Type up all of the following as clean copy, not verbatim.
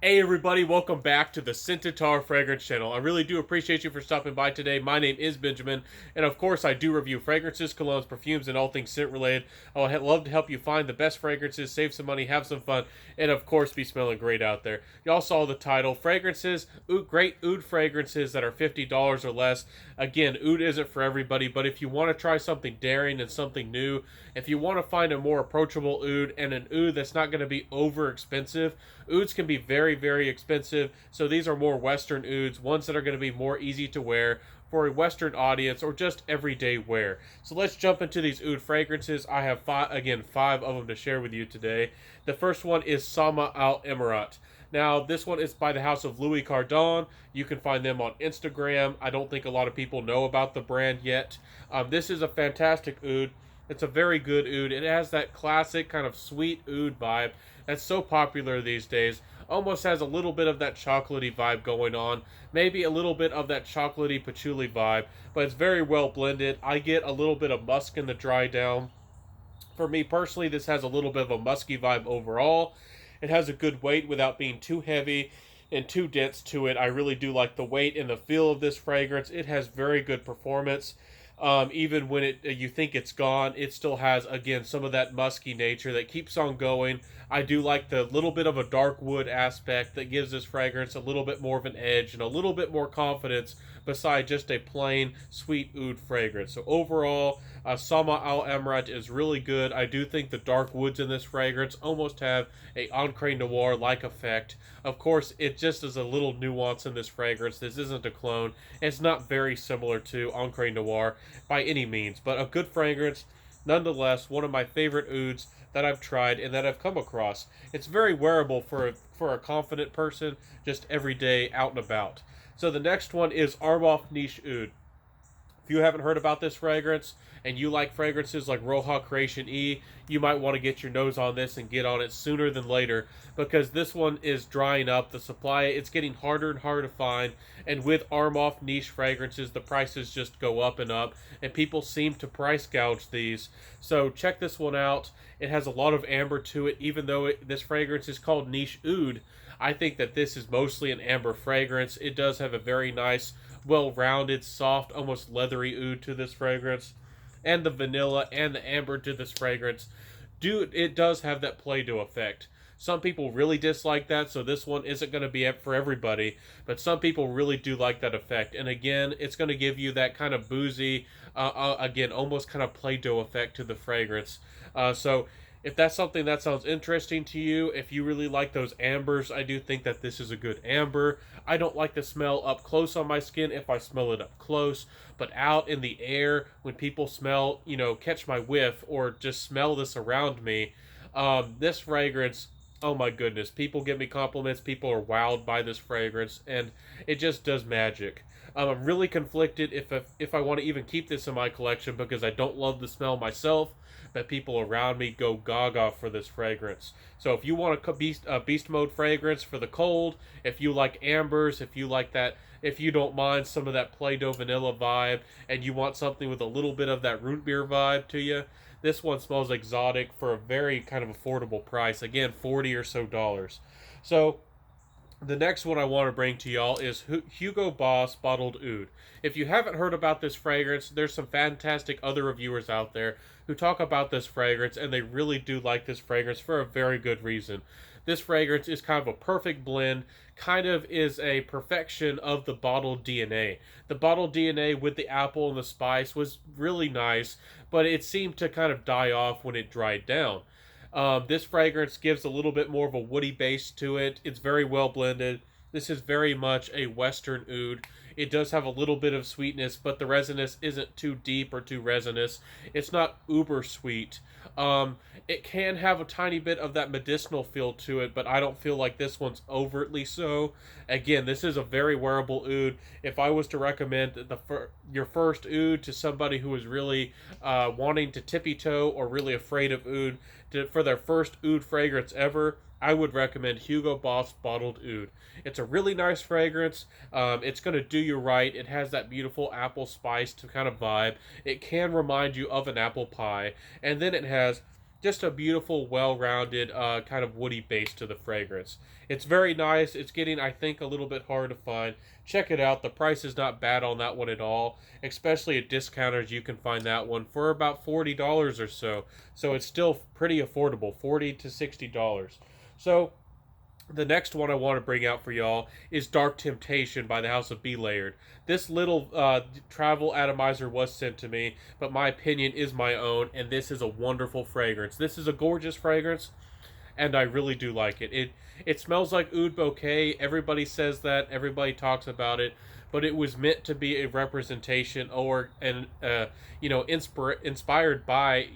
Hey everybody, welcome back to the Scentstory Fragrance channel. I really do appreciate you for stopping by today. My name is Benjamin, and of course I do review fragrances, colognes, perfumes, and all things scent related. I would love to help you find the best fragrances, save some money, have some fun, and of course be smelling great out there. Y'all saw the title, fragrances, great oud fragrances that are $50 or less. Again, oud isn't for everybody, but if you want to try something daring and something new, if you want to find a more approachable oud and an oud that's not going to be over expensive, ouds can be very expensive, so these are more Western ouds, ones that are going to be more easy to wear for a Western audience or just everyday wear. So let's jump into these oud fragrances. I have five of them to share with you today. The first one is Sama Al Emerat. Now, this one is by the house of Louis Cardin. You can find them on Instagram. I don't think a lot of people know about the brand yet. This is a fantastic oud. It's a very good oud. It has that classic kind of sweet oud vibe that's so popular these days. Almost has a little bit of that chocolatey vibe going on. Maybe a little bit of that chocolatey patchouli vibe. But it's very well blended. I get a little bit of musk in the dry down. For me personally, this has a little bit of a musky vibe overall. It has a good weight without being too heavy and too dense to it. I really do like the weight and the feel of this fragrance. It has very good performance. Even when you think it's gone, it still has, again, some of that musky nature that keeps on going. I do like the little bit of a dark wood aspect that gives this fragrance a little bit more of an edge and a little bit more confidence beside just a plain sweet oud fragrance. So overall, Sama Al Emerat is really good. I do think the dark woods in this fragrance almost have a Encre Noir-like effect. Of course, it just is a little nuance in this fragrance. This isn't a clone. It's not very similar to Encre Noir by any means, but a good fragrance. Nonetheless, one of my favorite ouds that I've tried and that I've come across. It's very wearable for a confident person, just every day out and about. So the next one is Armaf Niche Oud. If you haven't heard about this fragrance and you like fragrances like Roja Creation E, you might want to get your nose on this and get on it sooner than later, because this one is drying up. The supply, it's getting harder and harder to find, and with Armaf niche fragrances, the prices just go up and up, and people seem to price gouge these. So check this one out. It has a lot of amber to it, even though this fragrance is called Niche Oud. I think that this is mostly an amber fragrance. It does have a very nice, well-rounded, soft, almost leathery oud to this fragrance. And the vanilla and the amber to this fragrance, it does have that Play-Doh effect. Some people really dislike that, so this one isn't going to be for everybody, but some people really do like that effect. And again, it's going to give you that kind of boozy, again, almost kind of Play-Doh effect to the fragrance. So if that's something that sounds interesting to you, if you really like those ambers, I do think that this is a good amber. I don't like the smell up close on my skin if I smell it up close, but out in the air, when people smell, catch my whiff or just smell this around me, this fragrance, oh my goodness, people give me compliments, people are wowed by this fragrance, and it just does magic. I'm really conflicted if I want to even keep this in my collection because I don't love the smell myself, but people around me go gaga for this fragrance. So if you want a beast mode fragrance for the cold, if you like ambers, if you like that, if you don't mind some of that Play-Doh vanilla vibe, and you want something with a little bit of that root beer vibe to you, this one smells exotic for a very kind of affordable price. Again, $40 or so. So the next one I want to bring to y'all is Hugo Boss Bottled Oud. If you haven't heard about this fragrance, there's some fantastic other reviewers out there who talk about this fragrance, and they really do like this fragrance for a very good reason. This fragrance is kind of a perfect blend, kind of is a perfection of the bottled DNA. The bottled DNA with the apple and the spice was really nice, but it seemed to kind of die off when it dried down. This fragrance gives a little bit more of a woody base to it. It's very well blended. This is very much a Western oud. It does have a little bit of sweetness, but the resinous isn't too deep or too resinous. It's not uber sweet. It can have a tiny bit of that medicinal feel to it, but I don't feel like this one's overtly so. Again, this is a very wearable oud. If I was to recommend your first oud to somebody who is really wanting to tippy toe or really afraid of oud for their first oud fragrance ever, I would recommend Hugo Boss Bottled Oud. It's a really nice fragrance. It's going to do you right. It has that beautiful apple spice to kind of vibe. It can remind you of an apple pie. And then it has Just a beautiful, well-rounded, kind of woody base to the fragrance. It's very nice. It's getting, I think, a little bit hard to find. Check it out. The price is not bad on that one at all. Especially at discounters, you can find that one for about $40 or so. So it's still pretty affordable, $40 to $60. So the next one I want to bring out for y'all is Dark Temptation by the House of Belayered. This little travel atomizer was sent to me, but my opinion is my own, and this is a wonderful fragrance. This is a gorgeous fragrance, and I really do like it. It smells like oud bouquet. Everybody says that. Everybody talks about it. But it was meant to be a representation, or inspired by,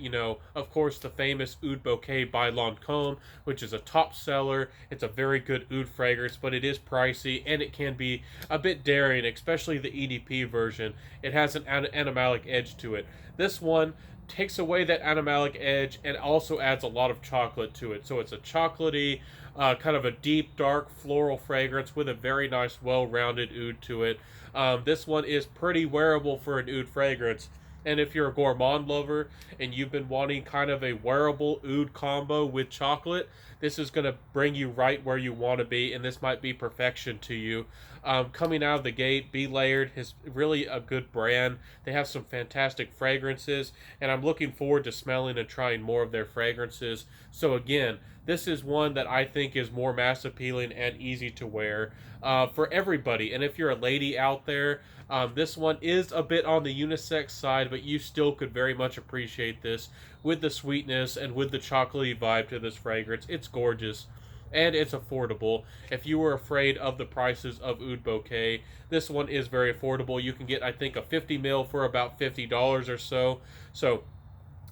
of course, the famous Oud Bouquet by Lancôme, which is a top seller. It's a very good oud fragrance, but it is pricey and it can be a bit daring, especially the EDP version. It has an animalic edge to it. This one takes away that animalic edge and also adds a lot of chocolate to it. So it's a chocolatey, kind of a deep, dark floral fragrance with a very nice, well-rounded oud to it. This one is pretty wearable for an oud fragrance. And if you're a gourmand lover and you've been wanting kind of a wearable oud combo with chocolate, this is going to bring you right where you want to be, and this might be perfection to you. Coming out of the gate, Belayered is really a good brand. They have some fantastic fragrances, and I'm looking forward to smelling and trying more of their fragrances. So again, this is one that I think is more mass appealing and easy to wear for everybody. And if you're a lady out there, this one is a bit on the unisex side, but you still could very much appreciate this with the sweetness and with the chocolatey vibe to this fragrance. It's gorgeous and it's affordable. If you were afraid of the prices of Oud Bouquet, this one is very affordable. You can get, I think, a 50 ml for about $50 or so. So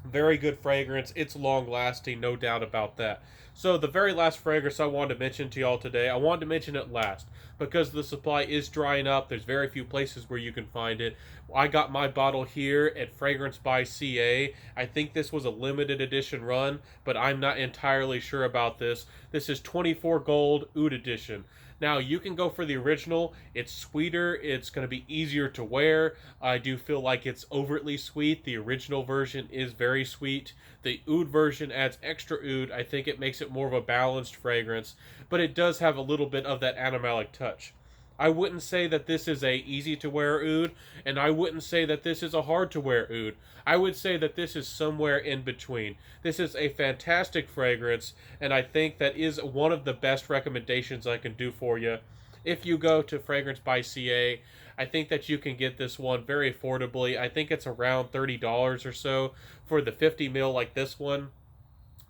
very good fragrance. It's long lasting, no doubt about that. So the very last fragrance I wanted to mention to y'all today, I wanted to mention it last because the supply is drying up. There's very few places where you can find it. I got my bottle here at Fragrance by CA. I think this was a limited edition run, but I'm not entirely sure about this. This is 24 Gold Oud Edition. Now, you can go for the original. It's sweeter. It's going to be easier to wear. I do feel like it's overtly sweet. The original version is very sweet. The oud version adds extra oud. I think it makes it more of a balanced fragrance, but it does have a little bit of that animalic touch. I wouldn't say that this is a easy to wear oud, and I wouldn't say that this is a hard to wear oud. I would say that this is somewhere in between. This is a fantastic fragrance, and I think that is one of the best recommendations I can do for you. If you go to Fragrance by CA, I think that you can get this one very affordably. I think it's around $30 or so for the 50 ml like this one.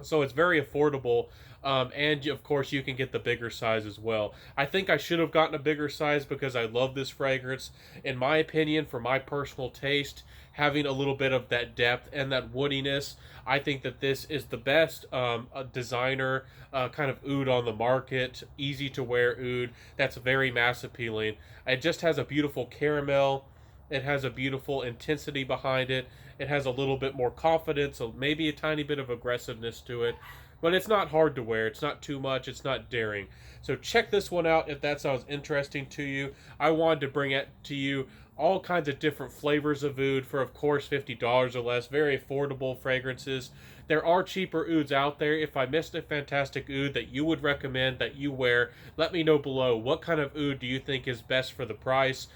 So it's very affordable, and of course you can get the bigger size as well. I think I should have gotten a bigger size because I love this fragrance. In my opinion, for my personal taste, having a little bit of that depth and that woodiness, I think that this is the best designer kind of oud on the market. Easy to wear oud that's very mass appealing. It just has a beautiful caramel. It has a beautiful intensity behind it. It has a little bit more confidence, so maybe a tiny bit of aggressiveness to it. But it's not hard to wear. It's not too much. It's not daring. So check this one out if that sounds interesting to you. I wanted to bring it to you all kinds of different flavors of oud for, of course, $50 or less. Very affordable fragrances. There are cheaper ouds out there. If I missed a fantastic oud that you would recommend that you wear, let me know below. What kind of oud do you think is best for the price?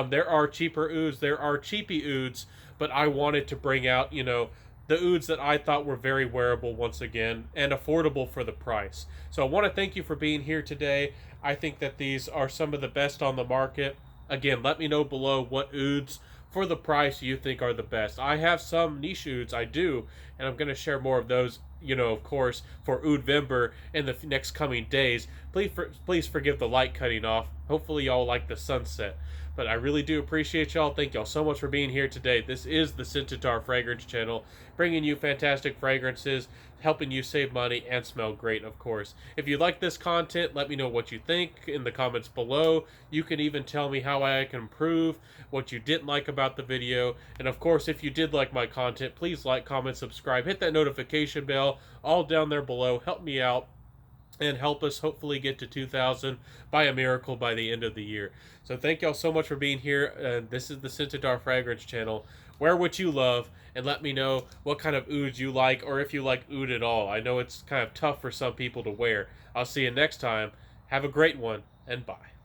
There are cheaper ouds. There are cheapy ouds, but I wanted to bring out, the ouds that I thought were very wearable once again and affordable for the price. So I want to thank you for being here today. I think that these are some of the best on the market. Again, let me know below what ouds for the price you think are the best. I have some niche ouds, I do, and I'm going to share more of those, of course, for oudvember in the next coming days. Please forgive the light cutting off. Hopefully y'all like the sunset. But I really do appreciate y'all. Thank y'all so much for being here today. This is the Scentstory Fragrance Channel, bringing you fantastic fragrances, helping you save money and smell great, of course. If you like this content, let me know what you think in the comments below. You can even tell me how I can improve, what you didn't like about the video. And of course, if you did like my content, please like, comment, subscribe, hit that notification bell, all down there below. Help me out. and help us hopefully get to 2,000 by a miracle by the end of the year. So thank y'all so much for being here. This is the Scentstory Fragrance channel. Wear what you love, and let me know what kind of ouds you like, or if you like oud at all. I know it's kind of tough for some people to wear. I'll see you next time. Have a great one, and bye.